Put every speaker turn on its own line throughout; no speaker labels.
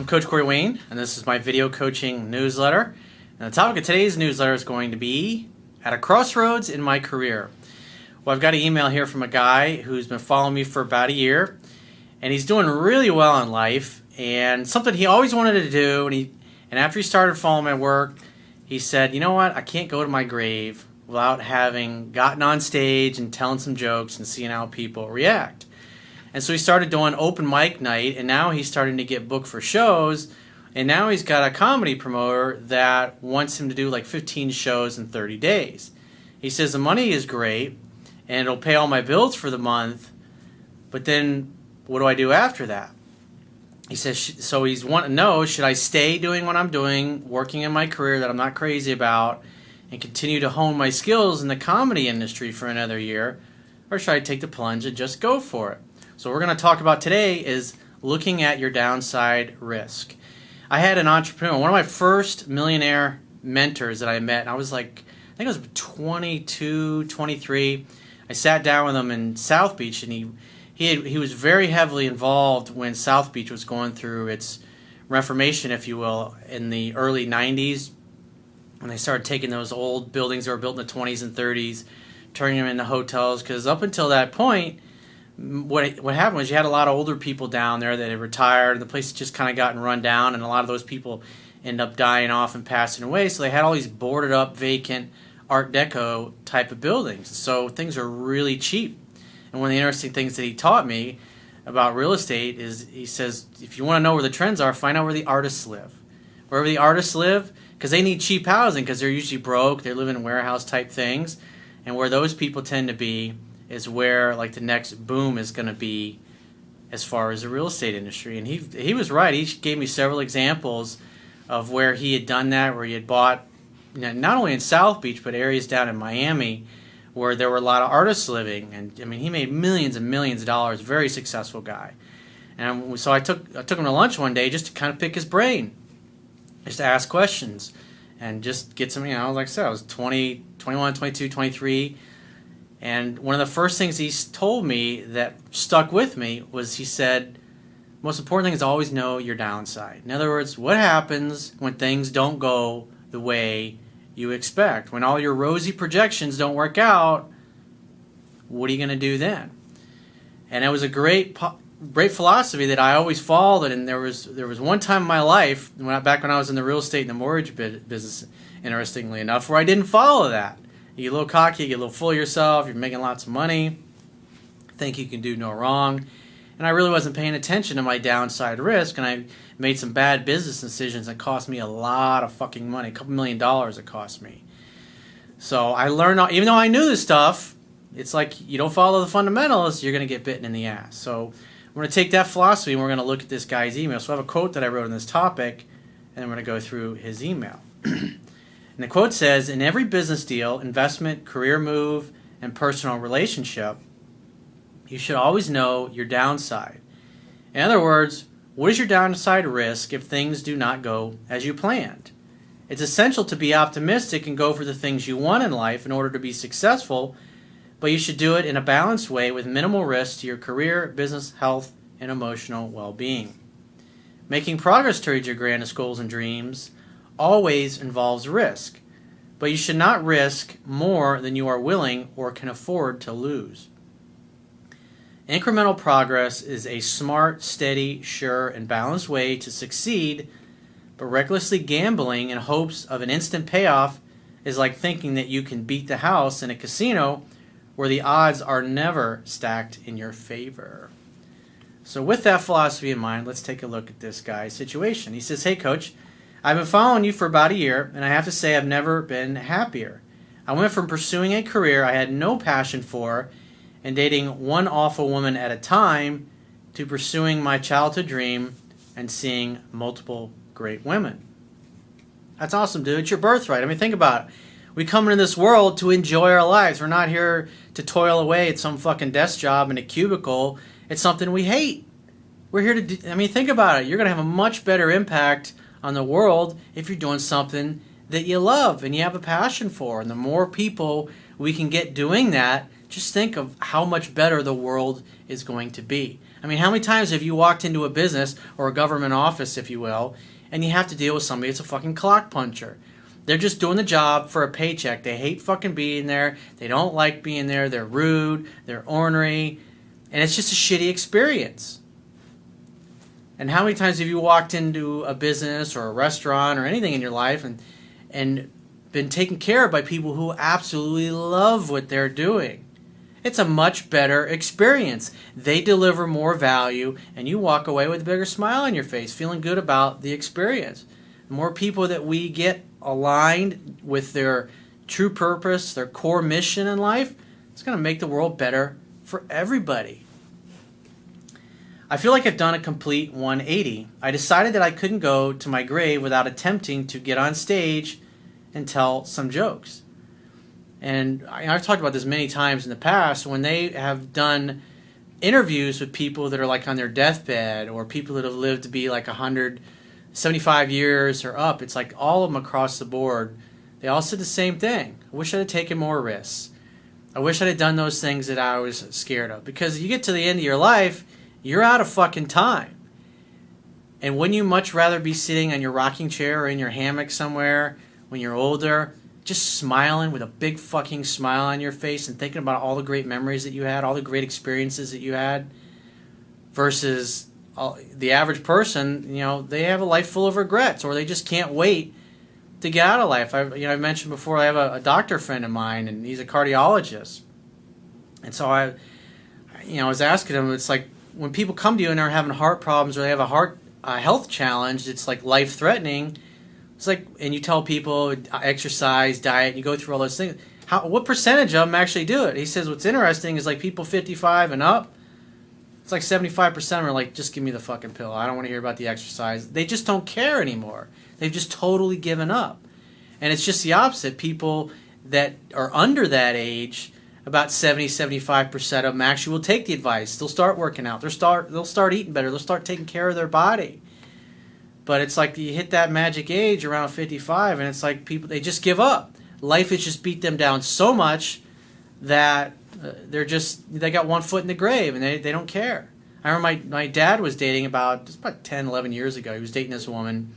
I'm Coach Corey Wayne, and this is my video coaching newsletter. And the topic of today's newsletter is going to be at a crossroads in my career. Well, I've got an email here from a guy who's been following me for about a year, and he's doing really well in life, and something he always wanted to do, and after he started following my work, he said, you know what, I can't go to my grave without having gotten on stage and telling some jokes and seeing how people react. And so he started doing open mic night, and now he's starting to get booked for shows, and now he's got a comedy promoter that wants him to do like 15 shows in 30 days. He says the money is great, and it'll pay all my bills for the month, but then what do I do after that? He says, so he's wanting to know, should I stay doing what I'm doing, working in my career that I'm not crazy about, and continue to hone my skills in the comedy industry for another year, or should I take the plunge and just go for it? So what we're going to talk about today is looking at your downside risk. I had an entrepreneur, one of my first millionaire mentors that I met, and I was like, I think I was 22, 23. I sat down with him in South Beach, and he was very heavily involved when South Beach was going through its reformation, if you will, in the early 90s, when they started taking those old buildings that were built in the 20s and 30s, turning them into hotels, because up until that point, what happened was you had a lot of older people down there that had retired, and the place had just kind of gotten run down, and a lot of those people end up dying off and passing away, so they had all these boarded up, vacant, Art Deco type of buildings. So things are really cheap. And one of the interesting things that he taught me about real estate is he says, if you want to know where the trends are, find out where the artists live. Wherever the artists live, because they need cheap housing, because they're usually broke, they live in warehouse type things, and where those people tend to be is where like the next boom is going to be as far as the real estate industry. And he was right. He gave me several examples of where he had done that, where he had bought, you know, not only in South Beach, but areas down in Miami where there were a lot of artists living. And I mean, he made millions and millions of dollars, very successful guy. And so I took him to lunch one day just to kind of pick his brain, just to ask questions and just get some, you know, like I said, I was 20, 21, 22, 23. And one of the first things he told me that stuck with me was he said, most important thing is always know your downside. In other words, what happens when things don't go the way you expect? When all your rosy projections don't work out, what are you going to do then? And it was a great philosophy that I always followed. And there was one time in my life, back when I was in the real estate and the mortgage business, interestingly enough, where I didn't follow that. You get a little cocky, you get a little full of yourself, you're making lots of money, think you can do no wrong. And I really wasn't paying attention to my downside risk, and I made some bad business decisions that cost me a lot of fucking money, a couple $1 million it cost me. So I learned, even though I knew this stuff, it's like you don't follow the fundamentals, you're going to get bitten in the ass. So we're going to take that philosophy and we're going to look at this guy's email. So I have a quote that I wrote on this topic, and then we're going to go through his email. And the quote says, in every business deal, investment, career move, and personal relationship, you should always know your downside. In other words, what is your downside risk if things do not go as you planned? It's essential to be optimistic and go for the things you want in life in order to be successful, but you should do it in a balanced way with minimal risk to your career, business, health, and emotional well-being. Making progress towards your grandest goals and dreams always involves risk, but you should not risk more than you are willing or can afford to lose. Incremental progress is a smart, steady, sure, and balanced way to succeed, but recklessly gambling in hopes of an instant payoff is like thinking that you can beat the house in a casino where the odds are never stacked in your favor. So with that philosophy in mind, let's take a look at this guy's situation. He says, hey coach, I've been following you for about a year, and I have to say I've never been happier. I went from pursuing a career I had no passion for and dating one awful woman at a time to pursuing my childhood dream and seeing multiple great women. That's awesome, dude. It's your birthright. I mean, think about it. We come into this world to enjoy our lives. We're not here to toil away at some fucking desk job in a cubicle. It's something we hate. We're here to do, I mean, think about it. You're going to have a much better impact on the world if you're doing something that you love and you have a passion for. And the more people we can get doing that, just think of how much better the world is going to be. I mean, how many times have you walked into a business or a government office, if you will, and you have to deal with somebody that's a fucking clock puncher? They're just doing the job for a paycheck. They hate fucking being there. They don't like being there. They're rude. They're ornery. And it's just a shitty experience. And how many times have you walked into a business or a restaurant or anything in your life and been taken care of by people who absolutely love what they're doing? It's a much better experience. They deliver more value, and you walk away with a bigger smile on your face, feeling good about the experience. The more people that we get aligned with their true purpose, their core mission in life, it's going to make the world better for everybody. I feel like I've done a complete 180. I decided that I couldn't go to my grave without attempting to get on stage and tell some jokes. And I've talked about this many times in the past, when they have done interviews with people that are like on their deathbed, or people that have lived to be like 175 years or up. It's like all of them across the board, they all said the same thing. I wish I'd have taken more risks. I wish I'd have done those things that I was scared of. Because you get to the end of your life, you're out of fucking time. And wouldn't you much rather be sitting on your rocking chair or in your hammock somewhere when you're older, just smiling with a big fucking smile on your face and thinking about all the great memories that you had, all the great experiences that you had, versus the average person, they have a life full of regrets, or they just can't wait to get out of life. I mentioned before, I have a doctor friend of mine, and he's a cardiologist. And so I was asking him, it's like when people come to you and they're having heart problems, or they have a heart health challenge, it's like life-threatening. It's like, and you tell people exercise, diet, and you go through all those things. What percentage of them actually do it? He says what's interesting is like people 55 and up, it's like 75% of them are like, just give me the fucking pill. I don't want to hear about the exercise. They just don't care anymore. They've just totally given up. And it's just the opposite. People that are under that age, about 70-75% of them actually will take the advice. They'll start working out. They'll start eating better. They'll start taking care of their body. But it's like you hit that magic age around 55, and it's like people, they just give up. Life has just beat them down so much that they got one foot in the grave, and they don't care. I remember my dad was dating about 10, 11 years ago. He was dating this woman,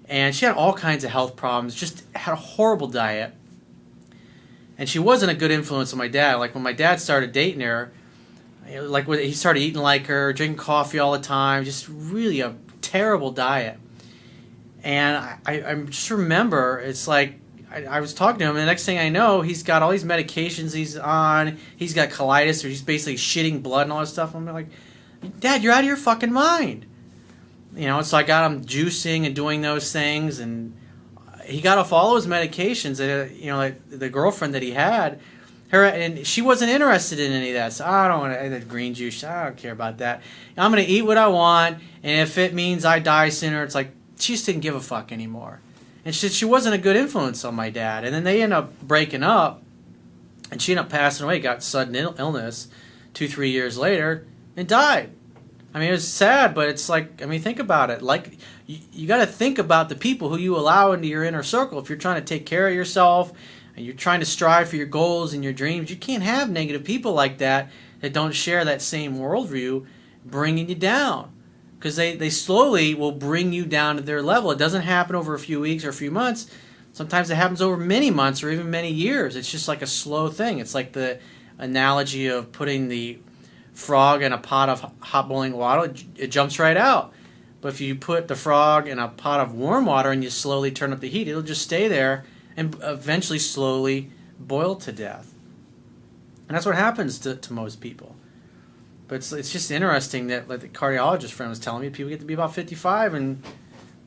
and she had all kinds of health problems, just had a horrible diet. And she wasn't a good influence on my dad. Like when my dad started dating her, like he started eating like her, drinking coffee all the time, just really a terrible diet. And I just remember, it's like I was talking to him, and the next thing I know, he's got all these medications he's on. He's got colitis, or he's basically shitting blood and all this stuff. I'm like, Dad, you're out of your fucking mind. So I got him juicing and doing those things, and he got off all those medications. And like the girlfriend that he had, and she wasn't interested in any of that. So I don't want to green juice. I don't care about that. I'm gonna eat what I want, and if it means I die sooner, it's like she just didn't give a fuck anymore. And she wasn't a good influence on my dad. And then they ended up breaking up, and she ended up passing away, got sudden illness 2-3 years later, and died. I mean, it was sad, but it's like, think about it. Like, you got to think about the people who you allow into your inner circle. If you're trying to take care of yourself and you're trying to strive for your goals and your dreams, you can't have negative people like that don't share that same worldview bringing you down. Because they slowly will bring you down to their level. It doesn't happen over a few weeks or a few months. Sometimes it happens over many months or even many years. It's just like a slow thing. It's like the analogy of putting the frog in a pot of hot boiling water. It jumps right out. But if you put the frog in a pot of warm water and you slowly turn up the heat, it'll just stay there and eventually slowly boil to death. And that's what happens to most people. But it's just interesting that, like the cardiologist friend was telling me, people get to be about 55, and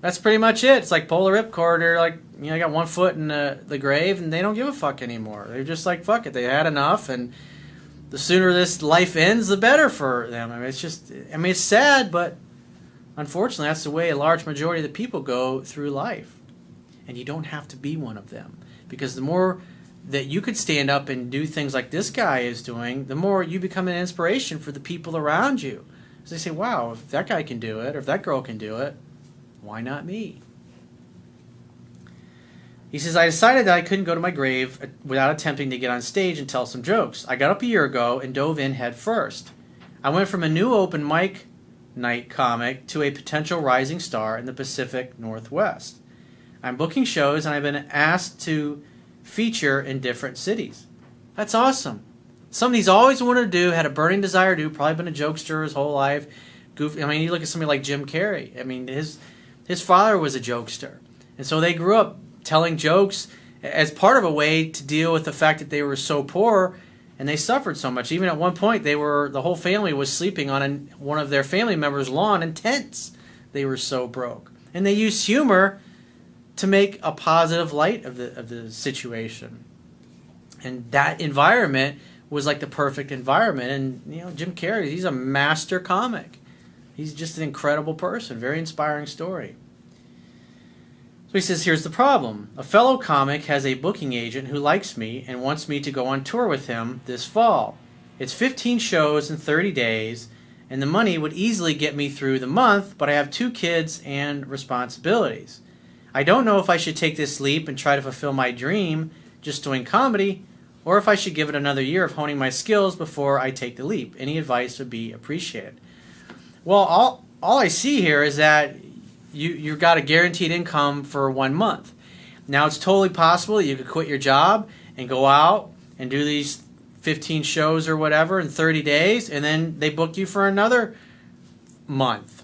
that's pretty much it. It's like pull the ripcord. They're like, they got one foot in the grave, and they don't give a fuck anymore. They're just like, fuck it. They had enough, and the sooner this life ends, the better for them. It's sad, but unfortunately, that's the way a large majority of the people go through life. And you don't have to be one of them. Because the more that you could stand up and do things like this guy is doing, the more you become an inspiration for the people around you. So they say, wow, if that guy can do it, or if that girl can do it, why not me? He says, I decided that I couldn't go to my grave without attempting to get on stage and tell some jokes. I got up a year ago and dove in head first. I went from a new open mic night comic to a potential rising star in the Pacific Northwest. I'm booking shows and I've been asked to feature in different cities. That's awesome. Something he's always wanted to do, had a burning desire to do, probably been a jokester his whole life. Goofy. I mean, you look at somebody like Jim Carrey. I mean, his father was a jokester. And so they grew up telling jokes as part of a way to deal with the fact that they were so poor and they suffered so much. Even at one point, the whole family was sleeping on one of their family members' lawn in tents. They were so broke. And they used humor to make a positive light of the situation. And that environment was like the perfect environment. And Jim Carrey, he's a master comic. He's just an incredible person. Very inspiring story. So he says, here's the problem. A fellow comic has a booking agent who likes me and wants me to go on tour with him this fall. It's 15 shows in 30 days, and the money would easily get me through the month, but I have 2 kids and responsibilities. I don't know if I should take this leap and try to fulfill my dream just doing comedy, or if I should give it another year of honing my skills before I take the leap. Any advice would be appreciated. Well, all I see here is that you've got a guaranteed income for 1 month. Now, it's totally possible that you could quit your job and go out and do these 15 shows or whatever in 30 days, and then they book you for another month.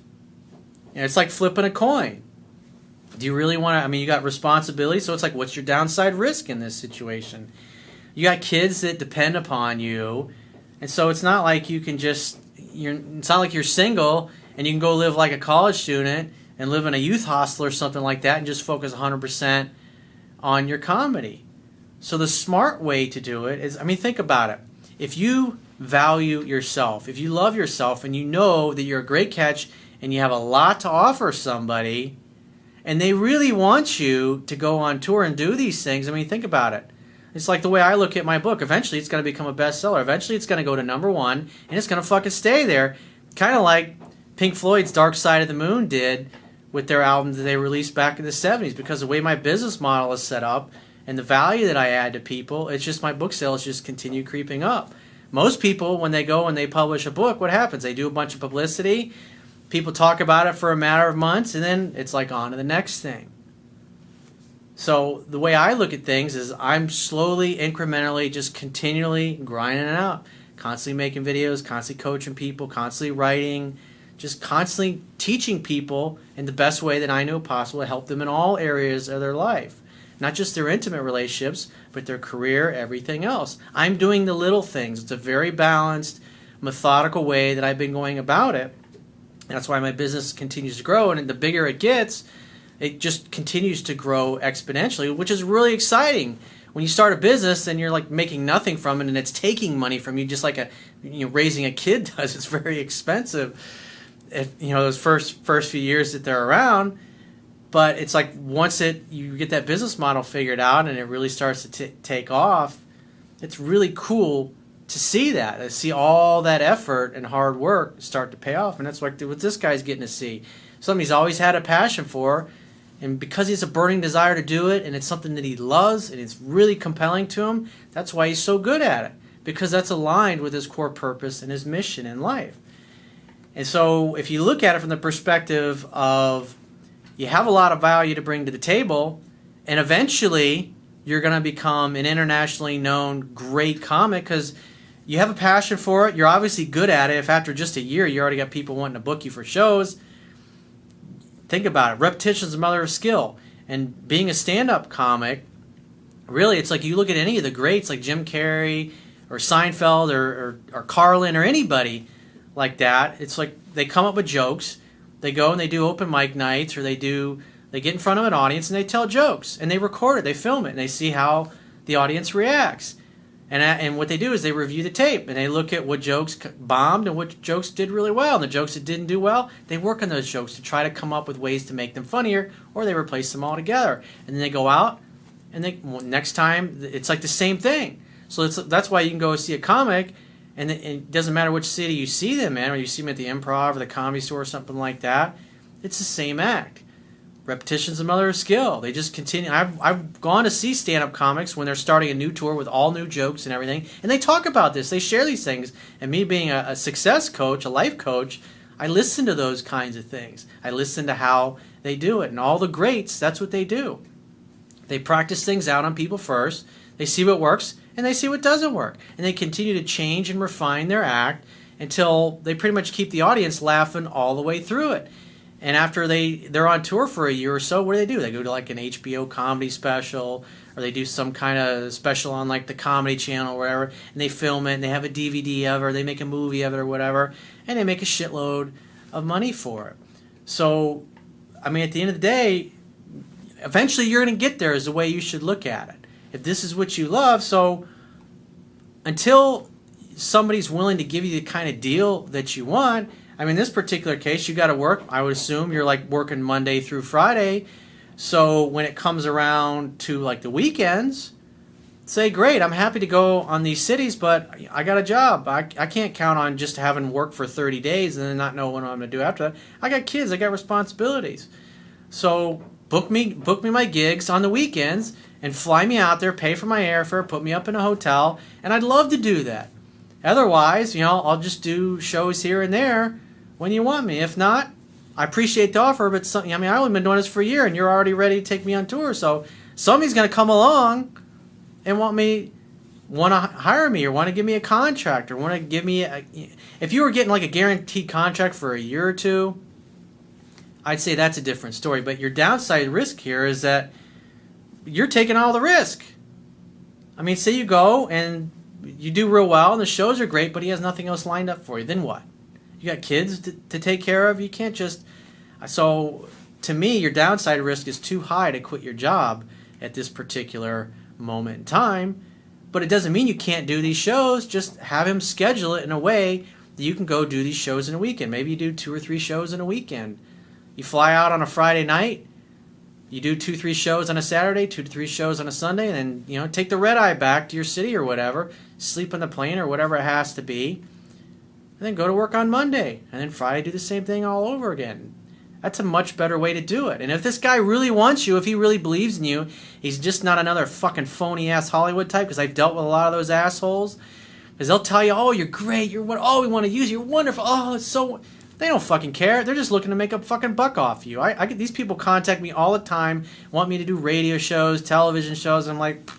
And it's like flipping a coin. Do you really want to? I mean, you got responsibility, so it's like, what's your downside risk in this situation? You got kids that depend upon you, and so it's not like you can just, it's not like you're single and you can go live like a college student and live in a youth hostel or something like that and just focus 100% on your comedy. So the smart way to do it is, I mean, think about it. If you value yourself, if you love yourself and you know that you're a great catch and you have a lot to offer somebody and they really want you to go on tour and do these things, I mean, think about it. It's like the way I look at my book. Eventually it's going to become a bestseller. Eventually it's going to go to #1 and it's going to fucking stay there. Kind of like Pink Floyd's Dark Side of the Moon did with their album that they released back in the 70s, because the way my business model is set up and the value that I add to people, it's just my book sales just continue creeping up. Most people, when they go and they publish a book, what happens? They do a bunch of publicity, people talk about it for a matter of months, and then it's like on to the next thing. So the way I look at things is I'm slowly, incrementally, just continually grinding it out, constantly making videos, constantly coaching people, constantly writing, just constantly teaching people in the best way that I know possible to help them in all areas of their life. Not just their intimate relationships, but their career, everything else. I'm doing the little things. It's a very balanced, methodical way that I've been going about it. And that's why my business continues to grow. And the bigger it gets, it just continues to grow exponentially, which is really exciting. When you start a business and you're like making nothing from it and it's taking money from you, just like raising a kid does, it's very expensive. If those first few years that they're around, but it's like once you get that business model figured out and it really starts to take off, it's really cool to see that, to see all that effort and hard work start to pay off. And that's what this guy's getting to see. Something he's always had a passion for, and because he has a burning desire to do it, and it's something that he loves and it's really compelling to him, that's why he's so good at it, because that's aligned with his core purpose and his mission in life. And so if you look at it from the perspective of you have a lot of value to bring to the table, and eventually you're going to become an internationally known great comic because you have a passion for it. You're obviously good at it. If after just a year you already got people wanting to book you for shows, think about it. Repetition is the mother of skill. And being a stand-up comic, really, it's like you look at any of the greats like Jim Carrey or Seinfeld or Carlin or anybody like that. It's like they come up with jokes, they go and they do open mic nights, or they get in front of an audience and they tell jokes and they record it, they film it, and they see how the audience reacts. And what they do is they review the tape and they look at what jokes bombed and what jokes did really well, and the jokes that didn't do well, they work on those jokes to try to come up with ways to make them funnier, or they replace them altogether. And then they go out and next time it's like the same thing. So that's why you can go see a comic. And it doesn't matter which city you see them in, or you see them at the Improv or the Comedy Store or something like that. It's the same act. Repetition's the mother of skill. They just continue. I've gone to see stand-up comics when they're starting a new tour with all new jokes and everything, and they talk about this. They share these things. And me being a success coach, a life coach, I listen to those kinds of things. I listen to how they do it. And all the greats, that's what they do. They practice things out on people first. They see what works, and they see what doesn't work. And they continue to change and refine their act until they pretty much keep the audience laughing all the way through it. And after they're on tour for a year or so, what do? They go to like an HBO comedy special, or they do some kind of special on like the Comedy Channel or whatever, and they film it, and they have a DVD of it, or they make a movie of it or whatever, and they make a shitload of money for it. So, I mean, at the end of the day, eventually you're going to get there is the way you should look at it. If this is what you love, so until somebody's willing to give you the kind of deal that you want, I mean, in this particular case, you got to work. I would assume you're like working Monday through Friday. So when it comes around to like the weekends, say, great, I'm happy to go on these cities, but I got a job. I can't count on just having work for 30 days and then not know what I'm going to do after that. I got kids. I got responsibilities. So book me my gigs on the weekends and fly me out there, pay for my airfare, put me up in a hotel, and I'd love to do that. Otherwise, I'll just do shows here and there when you want me. If not, I appreciate the offer, but I've only been doing this for a year, and you're already ready to take me on tour. So somebody's going to come along and want to hire me, or want to give me a contract, or want to give me if you were getting like a guaranteed contract for a year or two, I'd say that's a different story. But your downside risk here is that you're taking all the risk. I mean, say you go and you do real well, and the shows are great, but he has nothing else lined up for you. Then what? You got kids to take care of. You can't just... So, to me, your downside risk is too high to quit your job at this particular moment in time. But it doesn't mean you can't do these shows. Just have him schedule it in a way that you can go do these shows in a weekend. Maybe you do 2 or 3 shows in a weekend. You fly out on a Friday night. You do 2-3 shows on a Saturday, 2 to 3 shows on a Sunday, and then take the red eye back to your city or whatever. Sleep on the plane or whatever it has to be. And then go to work on Monday. And then Friday do the same thing all over again. That's a much better way to do it. And if this guy really wants you, if he really believes in you, he's just not another fucking phony-ass Hollywood type, because I've dealt with a lot of those assholes. Because they'll tell you, oh, you're great, you're what, oh, we want to use you, you're wonderful, oh, it's so... They don't fucking care. They're just looking to make a fucking buck off you. I get these people contact me all the time, want me to do radio shows, television shows, and I'm like,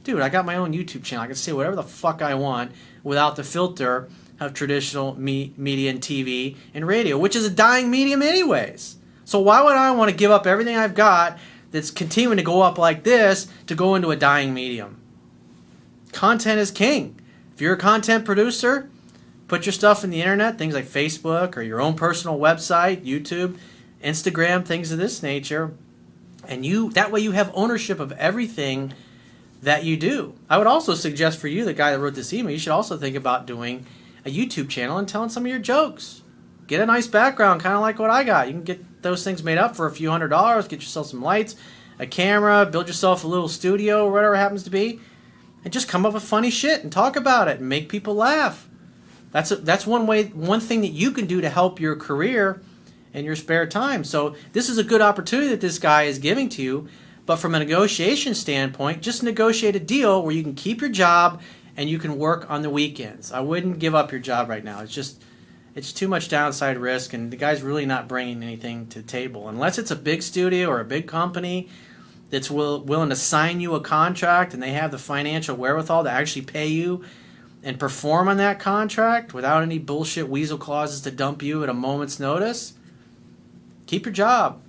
dude, I got my own YouTube channel. I can say whatever the fuck I want without the filter of traditional media and TV and radio, which is a dying medium anyways. So why would I want to give up everything I've got that's continuing to go up like this to go into a dying medium? Content is king. If you're a content producer, put your stuff in the internet, things like Facebook or your own personal website, YouTube, Instagram, things of this nature, and that way you have ownership of everything that you do. I would also suggest for you, the guy that wrote this email, you should also think about doing a YouTube channel and telling some of your jokes. Get a nice background, kind of like what I got. You can get those things made up for a few $100s, get yourself some lights, a camera, build yourself a little studio or whatever it happens to be, and just come up with funny shit and talk about it and make people laugh. That's one thing that you can do to help your career in your spare time. So this is a good opportunity that this guy is giving to you, but from a negotiation standpoint, just negotiate a deal where you can keep your job and you can work on the weekends. I wouldn't give up your job right now. It's too much downside risk, and the guy's really not bringing anything to the table. Unless it's a big studio or a big company that's willing to sign you a contract and they have the financial wherewithal to actually pay you and perform on that contract without any bullshit weasel clauses to dump you at a moment's notice, keep your job.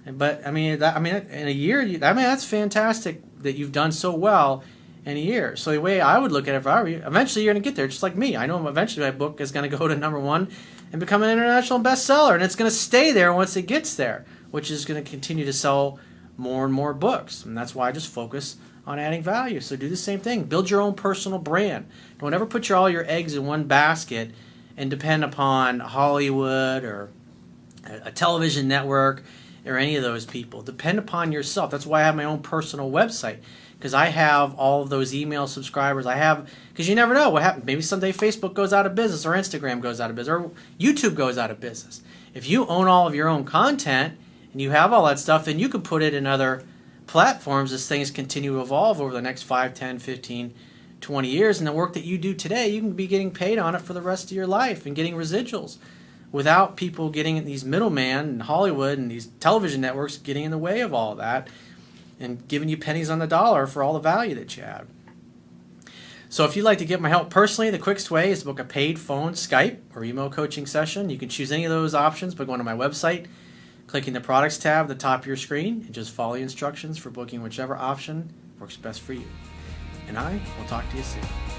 But in a year, that's fantastic that you've done so well in a year. So the way I would look at it, if I were you, eventually you're going to get there, just like me. I know eventually my book is going to go to #1 and become an international bestseller, and it's going to stay there once it gets there, which is going to continue to sell more and more books. And that's why I just focus on adding value. So do the same thing. Build your own personal brand. Don't ever put all your eggs in one basket and depend upon Hollywood or a television network or any of those people. Depend upon yourself. That's why I have my own personal website, because I have all of those email subscribers. Because you never know what happens. Maybe someday Facebook goes out of business, or Instagram goes out of business, or YouTube goes out of business. If you own all of your own content and you have all that stuff, then you can put it in other platforms as things continue to evolve over the next 5, 10, 15, 20 years. And the work that you do today, you can be getting paid on it for the rest of your life and getting residuals without people getting these middlemen in Hollywood and these television networks getting in the way of all of that and giving you pennies on the dollar for all the value that you have. So if you'd like to get my help personally, the quickest way is to book a paid phone, Skype, or email coaching session. You can choose any of those options by going to my website, clicking the products tab at the top of your screen, and just follow the instructions for booking whichever option works best for you. And I will talk to you soon.